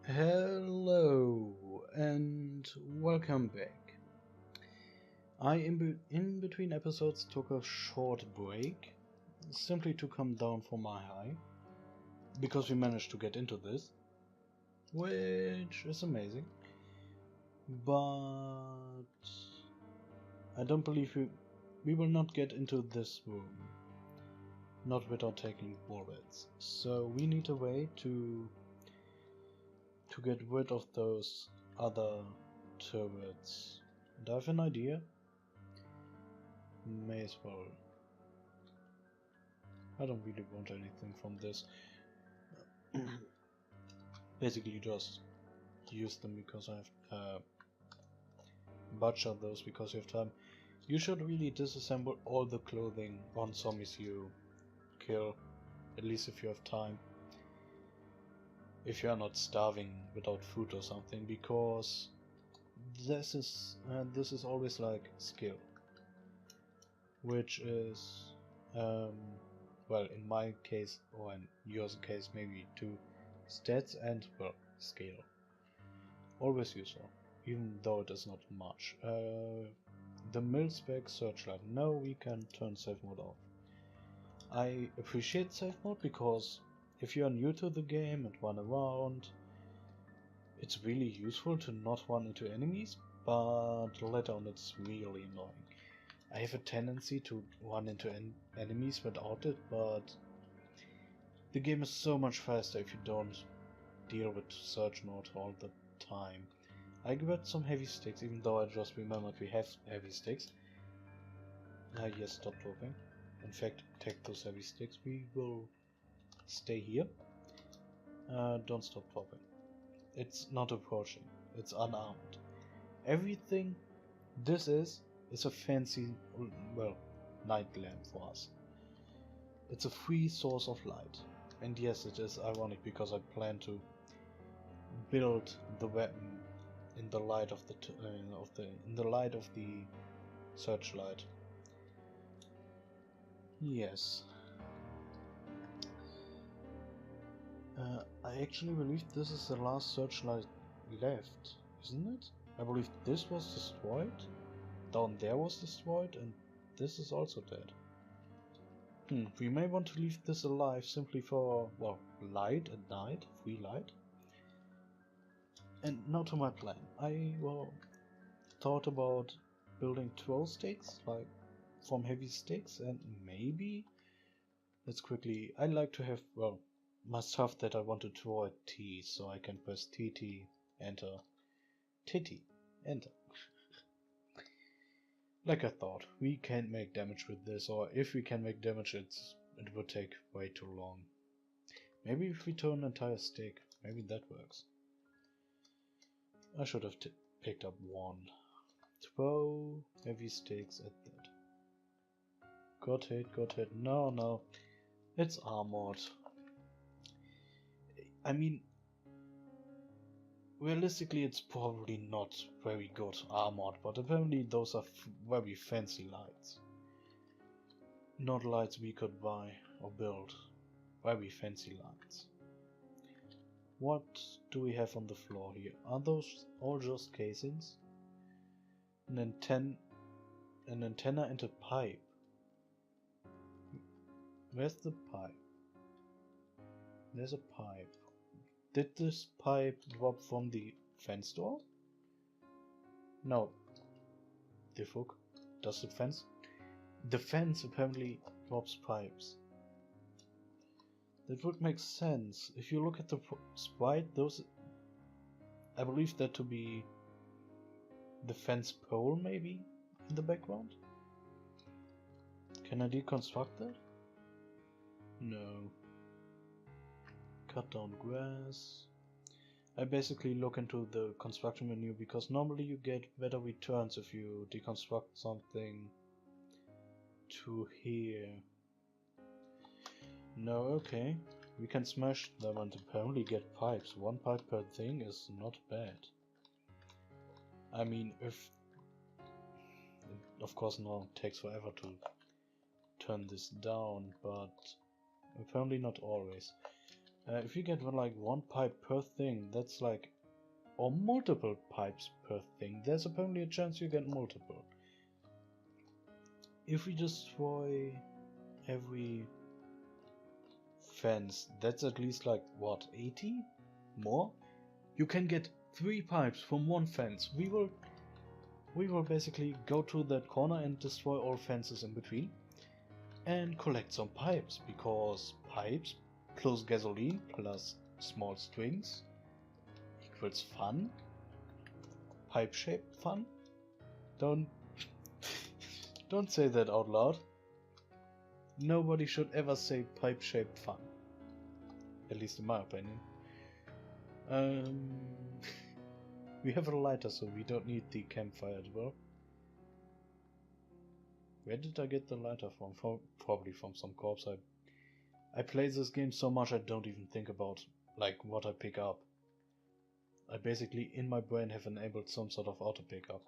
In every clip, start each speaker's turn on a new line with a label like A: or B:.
A: Hello and welcome back. I in between episodes took a short break simply to come down from my high because we managed to get into this, which is amazing. But I don't believe we will not get into this room, not without taking bullets. So we need a way to get rid of those other turrets. And I have an idea. May as well. I don't really want anything from this. Basically just use them because I have butcher those because you have time. You should really disassemble all the clothing on zombies you kill, at least if you have time. If you are not starving without food or something, because this is always like skill, which is well, in my case or in yours case maybe two stats and well skill. Always useful, even though it is not much. The mil-spec searchlight. No, we can turn safe mode off. I appreciate safe mode because if you are new to the game and run around, it's really useful to not run into enemies, but later on it's really annoying. I have a tendency to run into enemies without it, but the game is so much faster if you don't deal with search mode all the time. I grabbed some heavy sticks, even though I just remembered we have heavy sticks. Yes, stop talking. In fact, take those heavy sticks. We will stay here. Don't stop talking. It's not approaching. It's unarmed. Everything this is a fancy, well, night lamp for us. It's a free source of light. And yes, it is ironic because I plan to build the weapon in the light of the searchlight. Yes. I actually believe this is the last searchlight left, isn't it? I believe this was destroyed, down there was destroyed, and this is also dead. We may want to leave this alive simply for, well, light at night, free light. And now to my plan. I, well, thought about building 12 stakes, like from heavy sticks, and maybe, let's quickly, I like to have, well, my stuff that I want to draw at T, so I can press TT, enter, TT, enter. Like I thought, we can't make damage with this, or if we can make damage, it would take way too long. Maybe if we turn an entire stick, maybe that works. I should have picked up one. 12 heavy sticks at that. Got hit. No. It's armored. I mean, realistically it's probably not very good armored, but apparently those are very fancy lights. Not lights we could buy or build. Very fancy lights. What do we have on the floor here? Are those all just casings? An antenna and a pipe. Where's the pipe? There's a pipe. Did this pipe drop from the fence door? No. The fuck? Does the fence? The fence apparently drops pipes. That would make sense. If you look at the sprite, those... I believe that to be the fence pole, maybe, in the background? Can I deconstruct that? No. Cut down grass. I basically look into the construction menu because normally you get better returns if you deconstruct something to here. No, okay. We can smash them and apparently get pipes. One pipe per thing is not bad. I mean, if... Of course now it takes forever to turn this down, but apparently not always. If you get like one pipe per thing, that's like, or multiple pipes per thing, there's apparently a chance you get multiple. If we destroy every fence, that's at least like, what, 80? More? You can get 3 pipes from one fence. We will basically go to that corner and destroy all fences in between and collect some pipes, because pipes plus gasoline plus small strings equals fun. Pipe shaped fun? Don't say that out loud. Nobody should ever say pipe shaped fun. At least in my opinion. We have a lighter, so we don't need the campfire as well. Where did I get the lighter from? Probably from some corpse. I play this game so much I don't even think about like what I pick up. I basically in my brain have enabled some sort of auto pickup.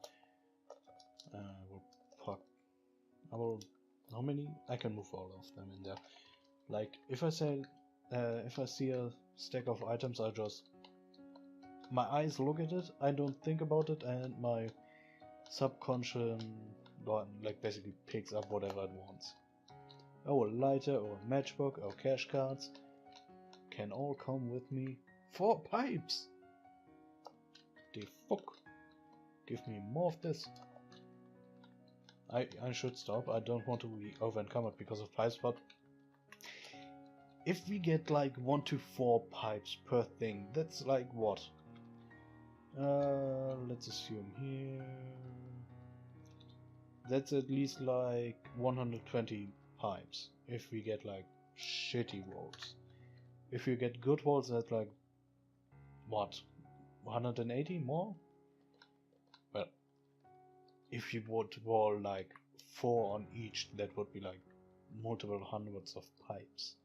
A: How many? I can move all of them in there. Like if I see a stack of items, my eyes look at it, I don't think about it, and my subconscious like basically picks up whatever it wants. Oh, a lighter or a matchbook or cash cards can all come with me. 4 pipes! The fuck? Give me more of this. I should stop. I don't want to be over encumbered because of pipes, but if we get like 1 to 4 pipes per thing, that's like what? Let's assume here. That's at least like 120 pipes if we get like shitty walls. If you get good walls, that's like what? 180 more? Well, if you would wall like 4 on each, that would be like multiple hundreds of pipes.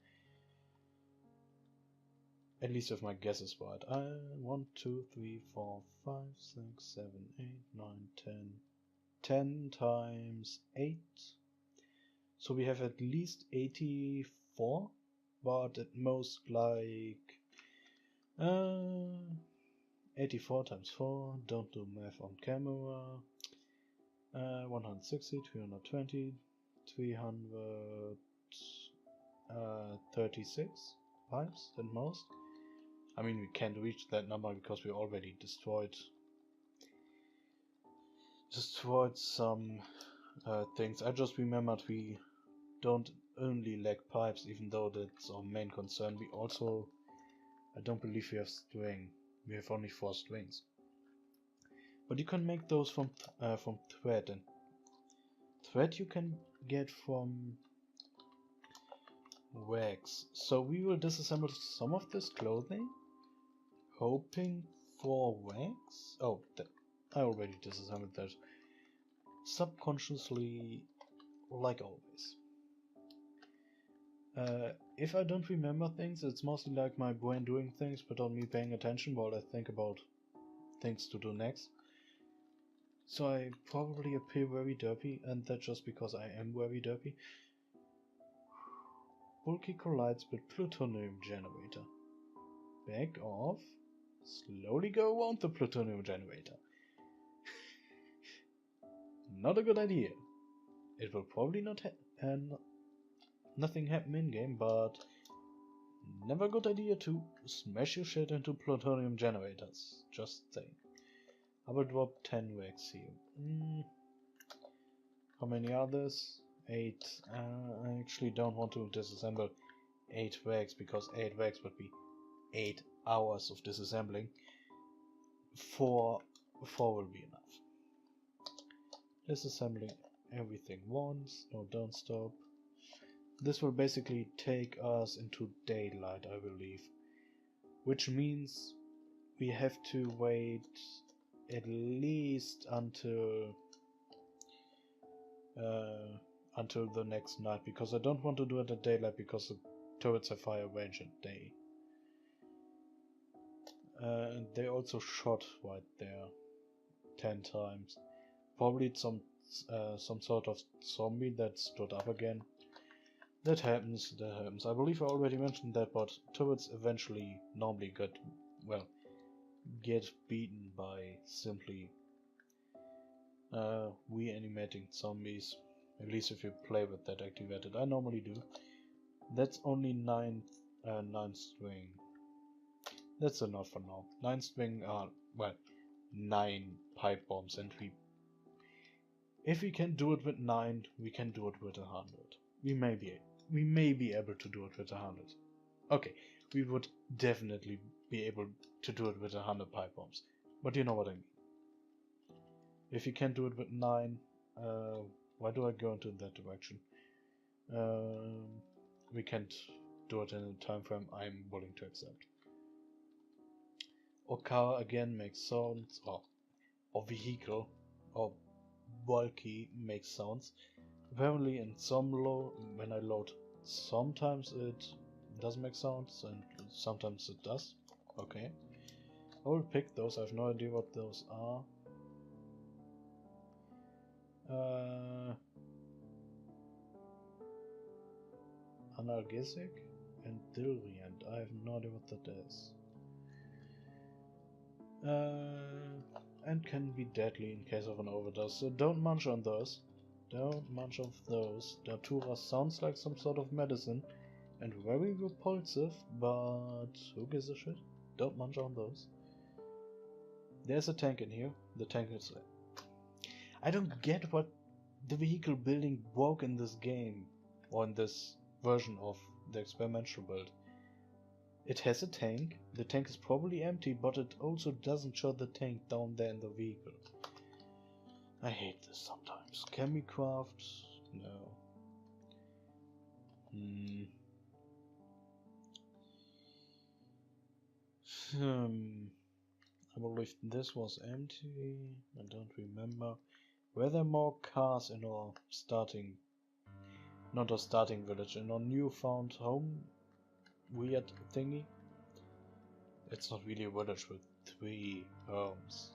A: At least if my guess is right. 1, 2, 3, 4, 5, 6, 7, 8, 9, 10. 10 times 8. So we have at least 84, but at most like 84 times 4, don't do math on camera. 160, 320, 336 pipes at most. I mean, we can't reach that number because we already destroyed some things. I just remembered we don't only lack pipes, even though that's our main concern. We also, I don't believe we have string. We have only 4 strings. But you can make those from thread, and thread you can get from wax. So we will disassemble some of this clothing, hoping for wax. Oh, I already disassembled that. Subconsciously, like always. If I don't remember things, it's mostly like my brain doing things without me paying attention while I think about things to do next. So I probably appear very derpy, and that's just because I am very derpy. Bulky collides with plutonium generator. Back off. Slowly go around the plutonium generator. Not a good idea. It will probably not nothing happen in game, but never a good idea to smash your shit into plutonium generators. Just saying. I will drop 10 wax here. How many others? 8. I actually don't want to disassemble 8 wax because 8 wax would be 8 hours of disassembling. 4 will be enough. Disassembling everything once. No, don't stop. This will basically take us into daylight, I believe. Which means we have to wait at least until the next night, because I don't want to do it at daylight because the turrets have higher range at day. And they also shot right there 10 times. Probably some sort of zombie that stood up again. That happens, that happens. I believe I already mentioned that, but turrets eventually normally get beaten by simply reanimating zombies. At least if you play with that activated. I normally do. That's only 9 string. That's enough for now. 9 string are, well, 9 pipe bombs, and if we can do it with 9, we can do it with 100. We may be able to do it with 100. Okay, we would definitely be able to do it with 100 pipe bombs. But you know what I mean. If you can do it with 9, why do I go into that direction? We can't do it in a time frame I'm willing to accept. Or car again makes sounds, or vehicle, or bulky makes sounds. Apparently in some when I load, sometimes it doesn't make sounds and sometimes it does. Okay. I will pick those, I have no idea what those are. Analgesic and Dilriant. I have no idea what that is. And can be deadly in case of an overdose, so don't munch on those. Don't munch on those. Datura sounds like some sort of medicine and very repulsive, but who gives a shit? Don't munch on those. There's a tank in here. The tank is... I don't get what the vehicle building broke in this game, or in this version of the experimental build. It has a tank. The tank is probably empty, but it also doesn't show the tank down there in the vehicle. I hate this sometimes. Can we craft? No. I believe this was empty. I don't remember. Were there more cars in our starting... not our starting village, in our newfound home? Weird thingy? It's not really a village with 3 homes.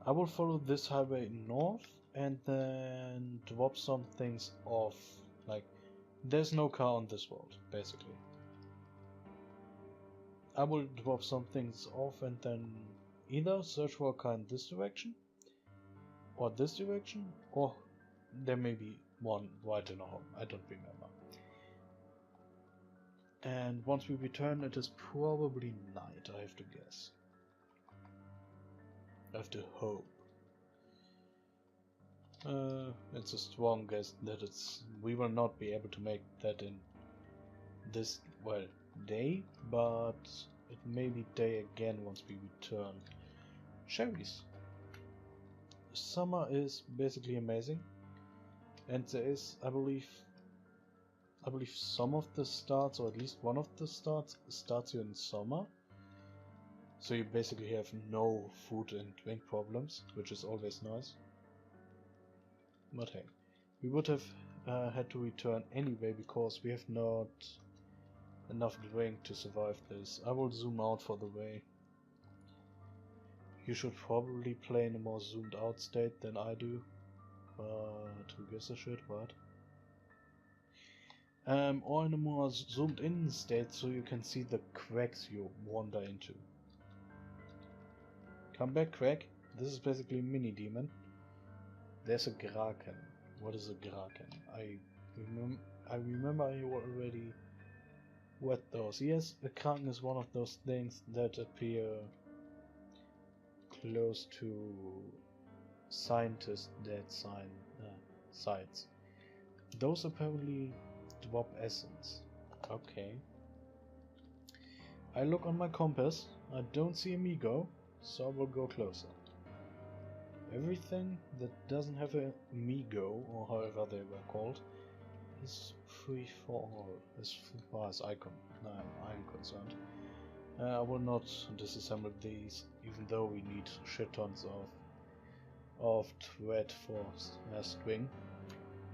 A: I will follow this highway north and then drop some things off. Like, there's no car on this road, basically. I will drop some things off and then either search for a car in this direction, or this direction, or there may be one right in a home. I don't remember. And once we return, it is probably night, I have to guess. I have to hope. It's a strong guess that we will not be able to make that in this, well, day, but it may be day again once we return. Cherries. Summer is basically amazing, and there is, I believe some of the starts, or at least one of the starts you in summer. So you basically have no food and drink problems, which is always nice. But hey, we would have had to return anyway because we have not enough drink to survive this. I will zoom out for the way. You should probably play in a more zoomed out state than I do, but who gives a shit, what? Or in a more zoomed in state so you can see the cracks you wander into. Come back, crack. This is basically a mini demon. There's a Kraken. What is a Kraken? I remember I already read those. Yes, a Kraken is one of those things that appear close to scientist dead sites. Those apparently drop essence. Okay. I look on my compass. I don't see Amigo, so I will go closer. Everything that doesn't have a Migo, or however they were called, is free for all, as far as I'm concerned. I will not disassemble these, even though we need shit tons of thread for string.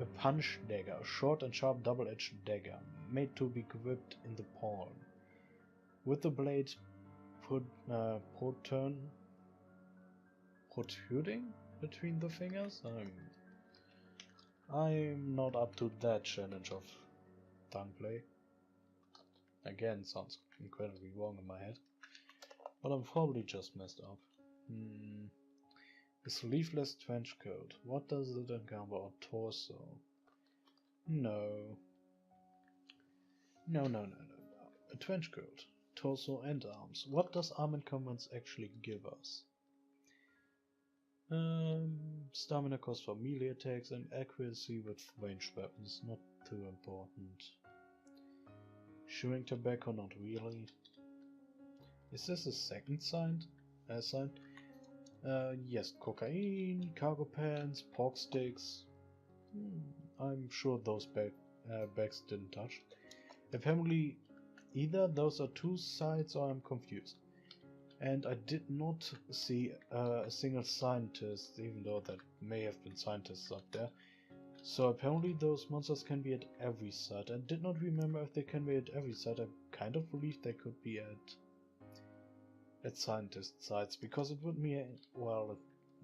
A: A punch dagger, a short and sharp double-edged dagger, made to be gripped in the palm. With the blade protruding between the fingers. I'm not up to that challenge of tongue play. Again, sounds incredibly wrong in my head, but I'm probably just messed up. A sleeveless trench coat. What does it encompass? Or torso? No. No. A trench coat, torso and arms. What does armored combatants actually give us? Stamina cost for melee attacks and accuracy with ranged weapons. Not too important. Chewing tobacco, not really. Is this a second sign? Yes, cocaine, cargo pants, pork sticks. I'm sure those bags didn't touch. Apparently, either those are two sides or I'm confused. And I did not see a single scientist, even though there may have been scientists up there. So apparently those monsters can be at every site. I did not remember if they can be at every site. I kind of believe they could be at scientist sites, because it would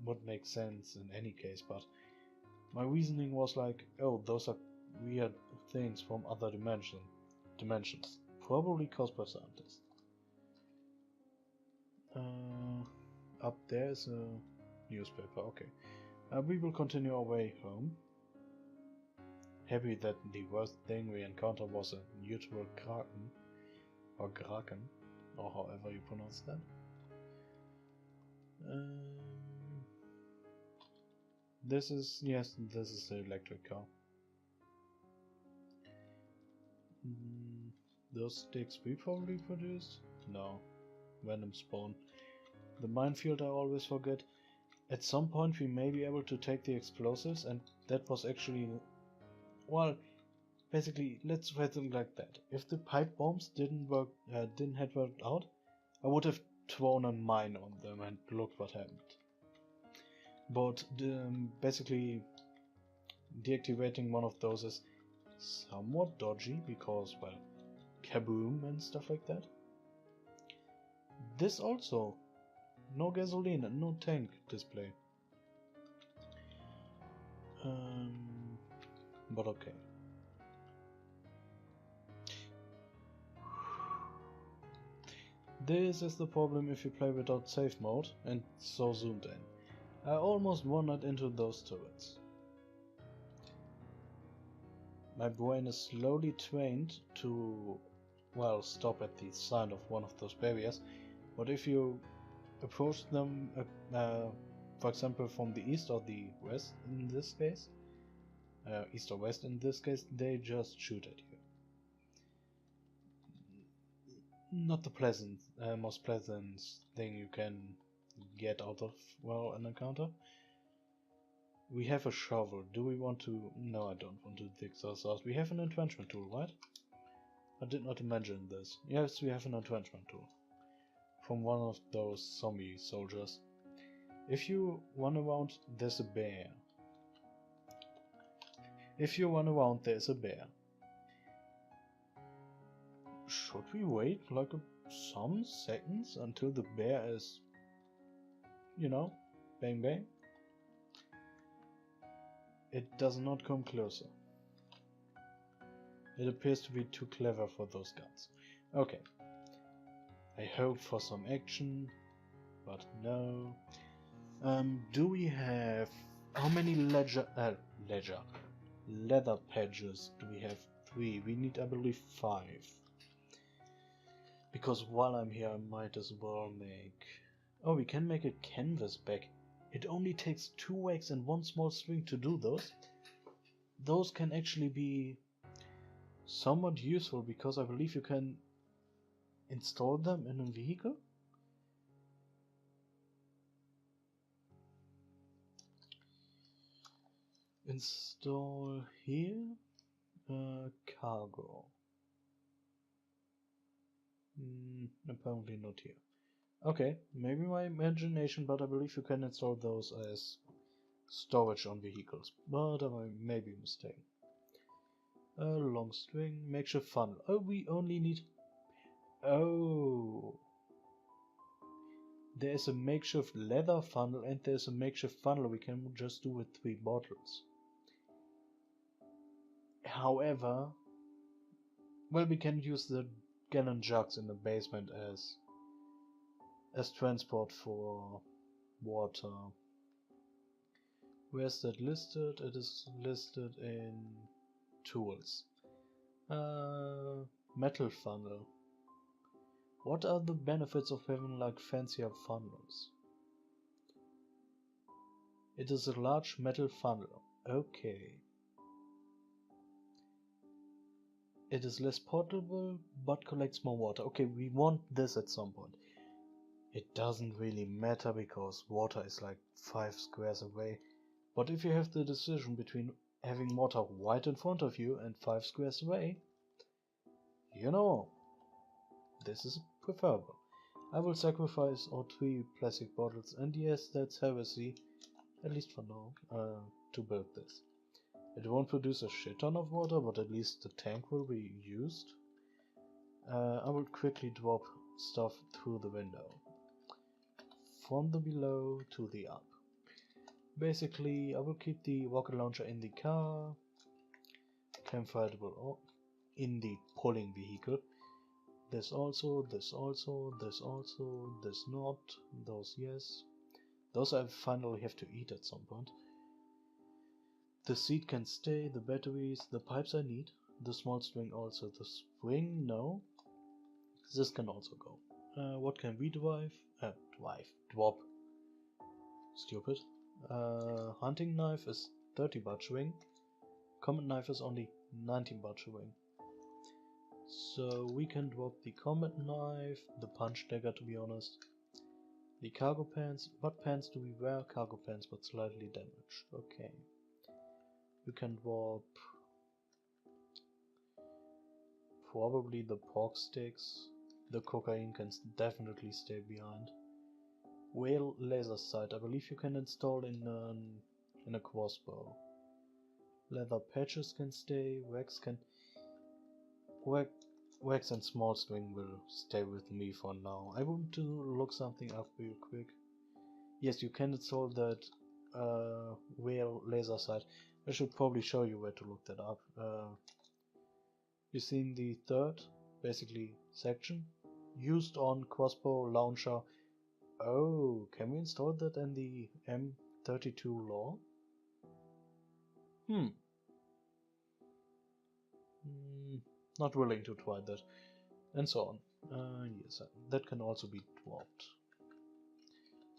A: would make sense in any case, but my reasoning was like, oh, those are weird things from other dimensions, probably caused by scientists. Up there is a newspaper. Okay, we will continue our way home. Happy that the worst thing we encountered was a neutral kraken, or kraken, or however you pronounce that. This is the electric car. Those sticks we probably produced? No. Random spawn. The minefield I always forget. At some point we may be able to take the explosives, and that was actually, well, basically, let's phrase it like that. If the pipe bombs didn't have worked out, I would have thrown a mine on them and looked what happened. But basically, deactivating one of those is somewhat dodgy because, well, kaboom and stuff like that. This also, no gasoline and no tank display. But okay. This is the problem if you play without save mode and so zoomed in. I almost wandered into those turrets. My brain is slowly trained to, well, stop at the sign of one of those barriers, but if you approach them, for example from the east or the west in this case, east or west in this case, they just shoot at you. Not the most pleasant thing you can get out of, well, an encounter. We have a shovel. Do we want to? No, I don't want to dig those out. We have an entrenchment tool, right? I did not imagine this. Yes, we have an entrenchment tool. From one of those zombie soldiers. If you run around, there's a bear. If you run around, there's a bear. Should we wait like some seconds until the bear is, you know, bang bang? It does not come closer. It appears to be too clever for those guns. Okay. I hope for some action, but no. Do we have... How many leather pages do we have? 3. We need, I believe, 5. Because while I'm here, I might as well make... Oh, we can make a canvas bag. It only takes 2 eggs and 1 small string to do those. Those can actually be somewhat useful because I believe you can install them in a vehicle. Install here. Cargo. Apparently not here. Okay, maybe my imagination, but I believe you can install those as storage on vehicles, but I may be mistaken. A long string, makeshift funnel. Oh, we only need... Oh! There is a makeshift leather funnel and there's a makeshift funnel we can just do with 3 bottles. However, well, we can use the gallon jugs in the basement as transport for water. Where's that listed? It is listed in tools. Metal funnel. What are the benefits of having like fancier funnels? It is a large metal funnel. Okay. It is less portable but collects more water. Okay, we want this at some point. It doesn't really matter because water is like 5 squares away. But if you have the decision between having water right in front of you and 5 squares away, you know, this is preferable. I will sacrifice our 3 plastic bottles, and yes, that's heresy, at least for now, to build this. It won't produce a shit ton of water, but at least the tank will be used. I will quickly drop stuff through the window. From the below to the up. Basically, I will keep the rocket launcher in the car, campfightable in the pulling vehicle. This also, this also, this also, this not, those yes. Those I finally have to eat at some point. The seat can stay, the batteries, the pipes I need, the small string also. The spring, no. This can also go. What can we drive? Drop. Stupid. Hunting knife is 30 butchering. Combat knife is only 19 butchering. So we can drop the combat knife, the punch dagger to be honest. The cargo pants. What pants do we wear? Cargo pants but slightly damaged. Okay. We can drop probably the pork sticks. The cocaine can definitely stay behind. Whale laser sight. I believe you can install in a crossbow. Leather patches can stay. Wax and small string will stay with me for now. I want to look something up real quick. Yes, you can install that whale laser sight. I should probably show you where to look that up. You seen the third, basically, section? Used on crossbow launcher. Oh, can we install that in the M32 law? Not willing to try that. And so on. Yes, that can also be dropped.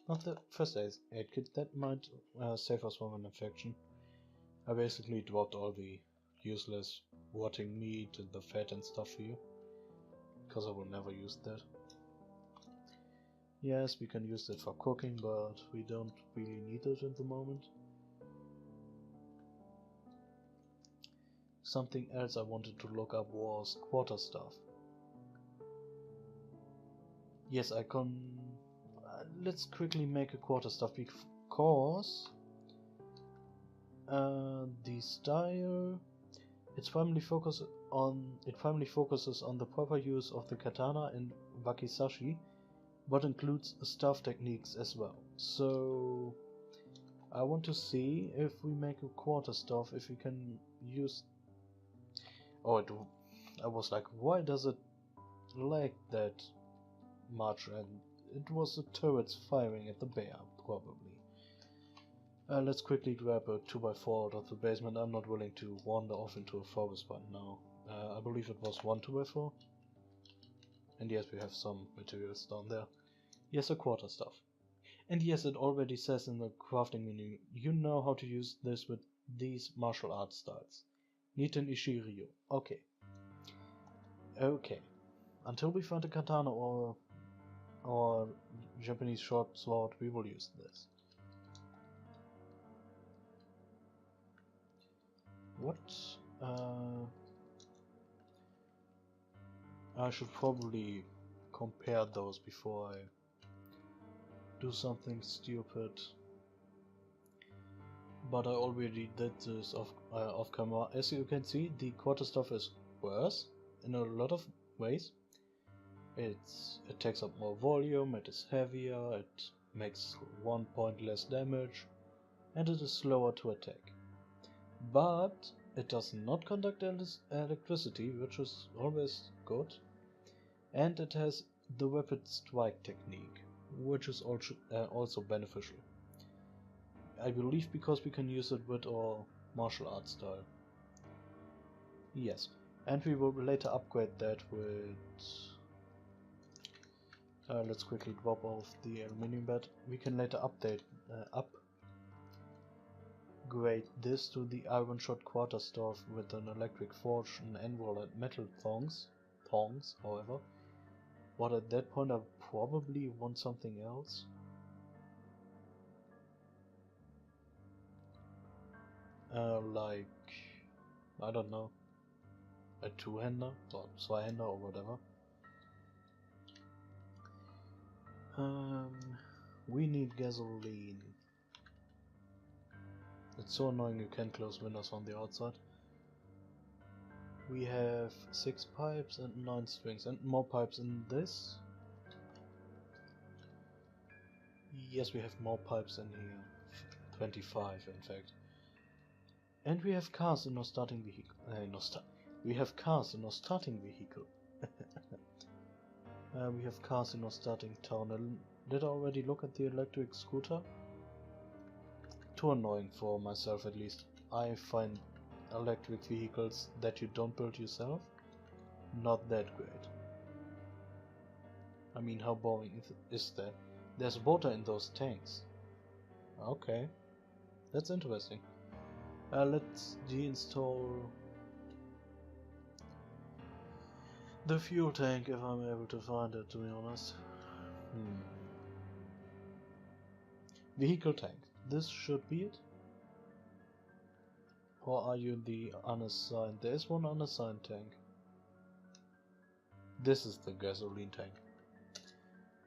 A: Not the first aid kit, that might save us from an infection. I basically dropped all the useless rotting meat and the fat and stuff for you, because I will never use that. Yes, we can use that for cooking, but we don't really need it at the moment. Something else I wanted to look up was quarter stuff. Yes, I can... let's quickly make a quarter stuff because the style it primarily focuses on the proper use of the katana and wakizashi, but includes staff techniques as well. So I want to see if we make a quarter staff, if we can use... Oh, I was like, why does it lag that much? And it was the turrets firing at the bear, probably. Let's quickly grab a 2x4 out of the basement. I'm not willing to wander off into a forest right now. I believe it was 1 2x4. And yes, we have some materials down there. Yes, a quarter stuff. And yes, it already says in the crafting menu, you know how to use this with these martial arts styles. Niten Ishiryu. Okay. Okay. Until we find a katana or Japanese short sword, we will use this. What? I should probably compare those before I do something stupid. But I already did this off camera. As you can see, the quarter stuff is worse in a lot of ways. It takes up more volume, it is heavier, it makes 1 point less damage, and it is slower to attack. But it does not conduct electricity, which is always good, and it has the rapid strike technique, which is also beneficial. I believe because we can use it with our martial arts style. Yes, and we will later upgrade that with... let's quickly drop off the aluminium bed. We can later upgrade this to the iron shot quarterstaff with an electric forge, an anvil, and metal thongs, however. But at that point I probably want something else. Like, I don't know, a two-hander or zwei-hander or whatever. We need gasoline. It's so annoying you can't close windows on the outside. We have 6 pipes and 9 strings, and more pipes in this. Yes, we have more pipes in here. 25 in fact. And we have cars in our starting vehicle. We have cars in our starting vehicle. We have cars in our starting town. Did I already look at the electric scooter? Too annoying for myself, at least. I find electric vehicles that you don't build yourself not that great. I mean, how boring is that? There's water in those tanks. Okay, that's interesting. Let's deinstall the fuel tank if I'm able to find it, to be honest. Vehicle tank. This should be it. Or are you the unassigned? There is one unassigned tank. This is the gasoline tank.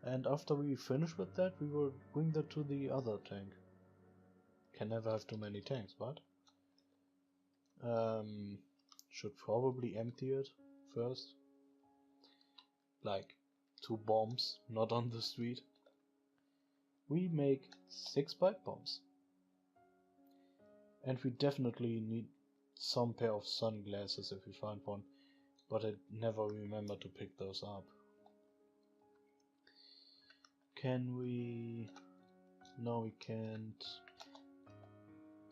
A: And after we finish with that, we will bring that to the other tank. Can never have too many tanks, but should probably empty it first. Like 2 bombs, not on the street. We make 6 pipe bombs. And we definitely need some pair of sunglasses if we find one, but I never remember to pick those up. Can we... No, we can't.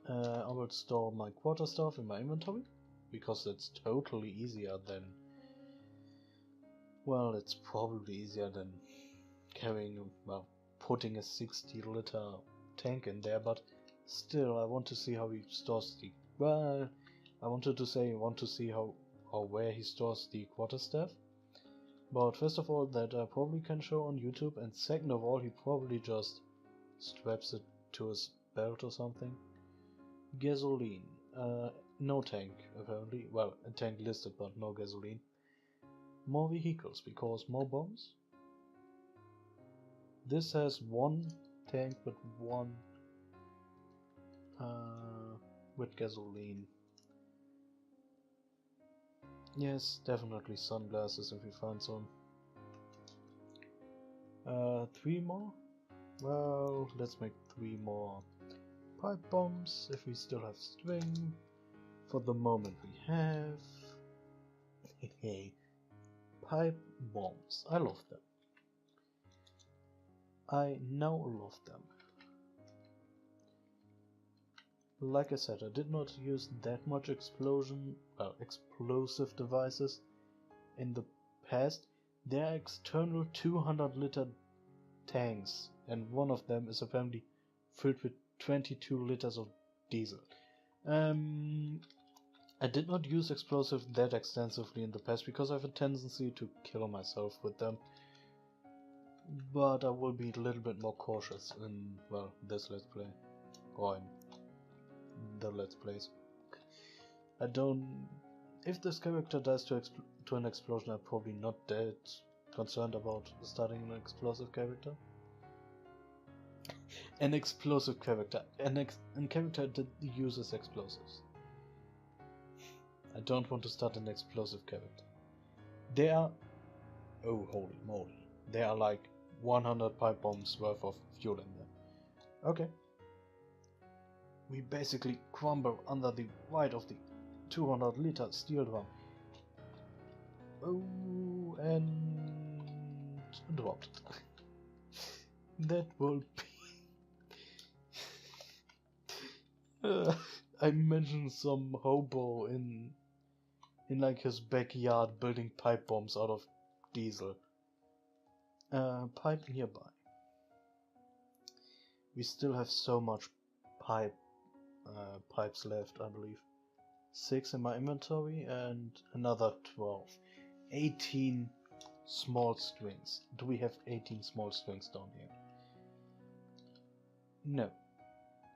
A: I will store my quarterstaff in my inventory, because it's totally easier than... Well, it's probably easier than carrying, well, putting a 60-liter tank in there, but still, I want to see how he stores the... Well, I wanted to say I want to see how or where he stores the quarterstaff. But first of all, that I probably can show on YouTube, and second of all, he probably just straps it to his belt or something. Gasoline. No tank, apparently. Well, a tank listed, but no gasoline. More vehicles, because more bombs. This has 1 tank, but 1 with gasoline. Yes, definitely sunglasses if we find some. 3 more? Well, let's make 3 more pipe bombs if we still have string. For the moment we have... pipe bombs. I love them. I now love them. Like I said, I did not use that much explosive devices in the past. There are external 200-liter tanks, and one of them is apparently filled with 22 liters of diesel. I did not use explosives that extensively in the past because I have a tendency to kill myself with them. But I will be a little bit more cautious in, well, this Let's Play. Or in the Let's Plays. I don't... If this character dies to an explosion, I'm probably not that concerned about starting an explosive character. An explosive character. A character that uses explosives. I don't want to start an explosive character. There are Oh, holy moly. There are like 100 pipe bombs worth of fuel in there. Okay. We basically crumble under the weight of the 200-liter steel drum. Oh, and dropped. That will be... I mentioned some hobo in like his backyard building pipe bombs out of diesel. Pipe nearby. We still have so much pipes left, I believe. 6 in my inventory and another 12. 18 small strings. Do we have 18 small strings down here? No.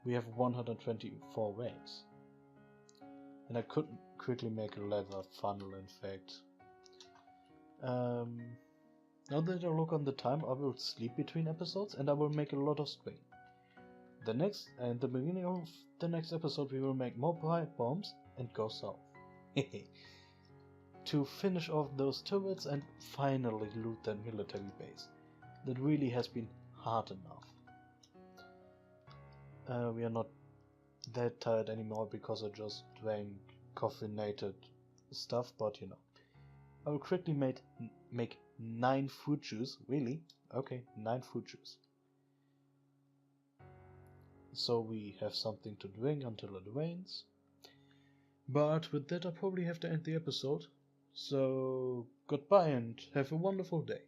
A: We have 124 weights. And I could quickly make a leather funnel, in fact. Now that I look on the time, I will sleep between episodes and I will make a lot of string. At the beginning of the next episode we will make more pipe bombs and go south. To finish off those turrets and finally loot that military base. That really has been hard enough. We are not that tired anymore because I just drank caffeinated stuff, but you know. I will quickly make 9 fruit juice. Really? Okay, 9 fruit juice. So we have something to drink until it rains. But with that I probably have to end the episode. So goodbye and have a wonderful day.